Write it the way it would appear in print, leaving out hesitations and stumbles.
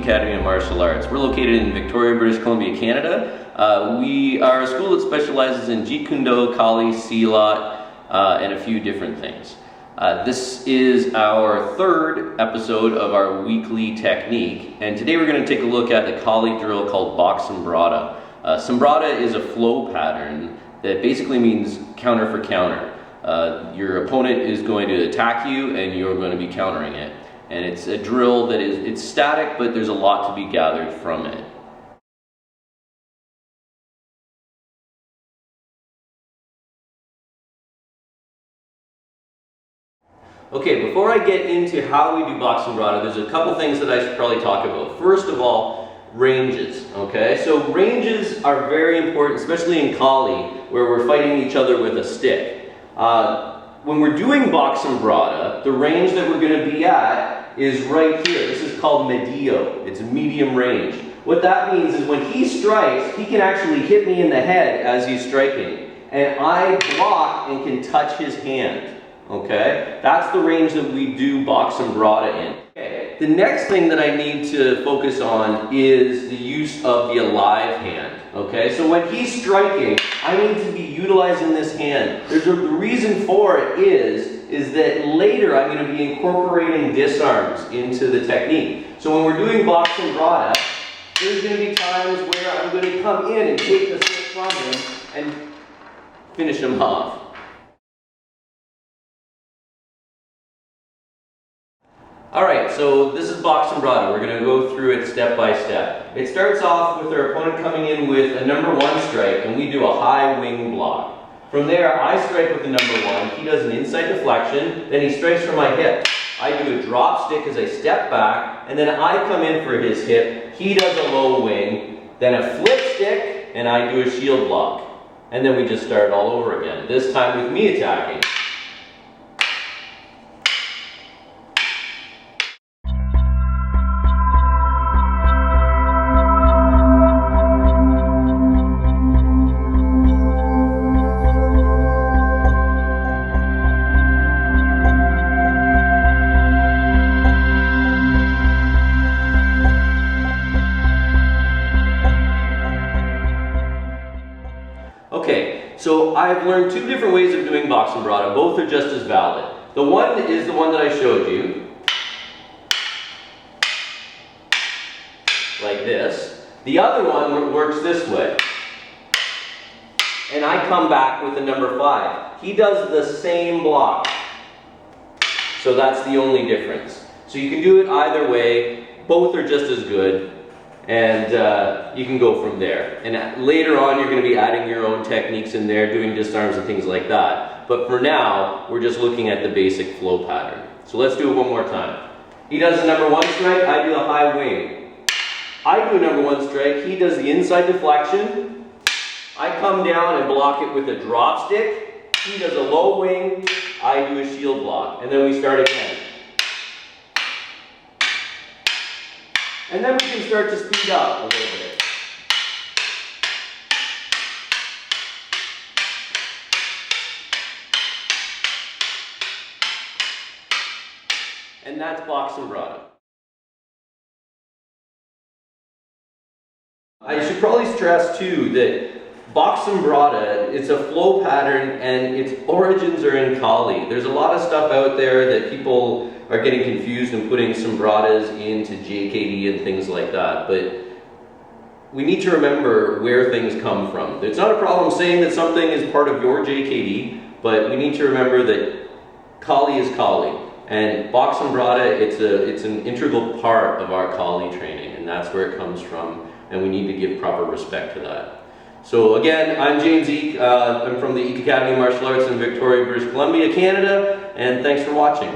Academy of Martial Arts. We're located in Victoria, British Columbia, Canada. We are a school that specializes in Jeet Kune Do, Kali, Silat, and a few different things. This is our third episode of our weekly technique, and today we're going to take a look at the Kali drill called Box Sambrata. Sambrata is a flow pattern that basically means counter for counter. Your opponent is going to attack you and you're going to be countering it. And it's a drill that it's static, but there's a lot to be gathered from it. Okay, before I get into how we do Box Sambrata, there's a couple things that I should probably talk about. First of all, ranges, okay? So ranges are very important, especially in Kali, where we're fighting each other with a stick. When we're doing Box Sambrata, the range that we're going to be at is right here. This is called medio. It's medium range. What that means is when he strikes, he can actually hit me in the head as he's striking. And I block and can touch his hand. Okay? That's the range that we do Box Sambrata in. Okay. The next thing that I need to focus on is the use of the alive hand. Okay? So when he's striking, I need to be utilizing this hand. The reason for it is that later I'm going to be incorporating disarms into the technique. So when we're doing Box Sambrata, there's going to be times where I'm going to come in and take the stick from him and finish him off. Alright, so this is Box Sambrata. We're going to go through it step by step. It starts off with our opponent coming in with a number one strike, and we do a high wing block. From there, I strike with the number one, he does an inside deflection, then he strikes from my hip. I do a drop stick as I step back, and then I come in for his hip, he does a low wing, then a flip stick, and I do a shield block. And then we just start all over again, this time with me attacking. Okay, so I've learned two different ways of doing Box Sambrata. Both are just as valid. The one is the one that I showed you, like this. The other one works this way. And I come back with the number 5. He does the same block. So that's the only difference. So you can do it either way. Both are just as good. And you can go from there. And later on, you're going to be adding your own techniques in there, doing disarms and things like that. But for now, we're just looking at the basic flow pattern. So let's do it one more time. He does the number one strike, I do the high wing. I do a number one strike, he does the inside deflection. I come down and block it with a drop stick. He does a low wing, I do a shield block. And then we start again. And then we can start to speed up a little bit. And that's Box Sambrata. I should probably stress too that Box Sambrata, it's a flow pattern and its origins are in Kali. There's a lot of stuff out there that people are getting confused and putting Sambratas into JKD and things like that, but we need to remember where things come from. It's not a problem saying that something is part of your JKD, but we need to remember that Kali is Kali, and Box Sambrata, it's an integral part of our Kali training, and that's where it comes from, and we need to give proper respect to that. So again, I'm James Eek. I'm from the Eek Academy of Martial Arts in Victoria, British Columbia, Canada, and thanks for watching.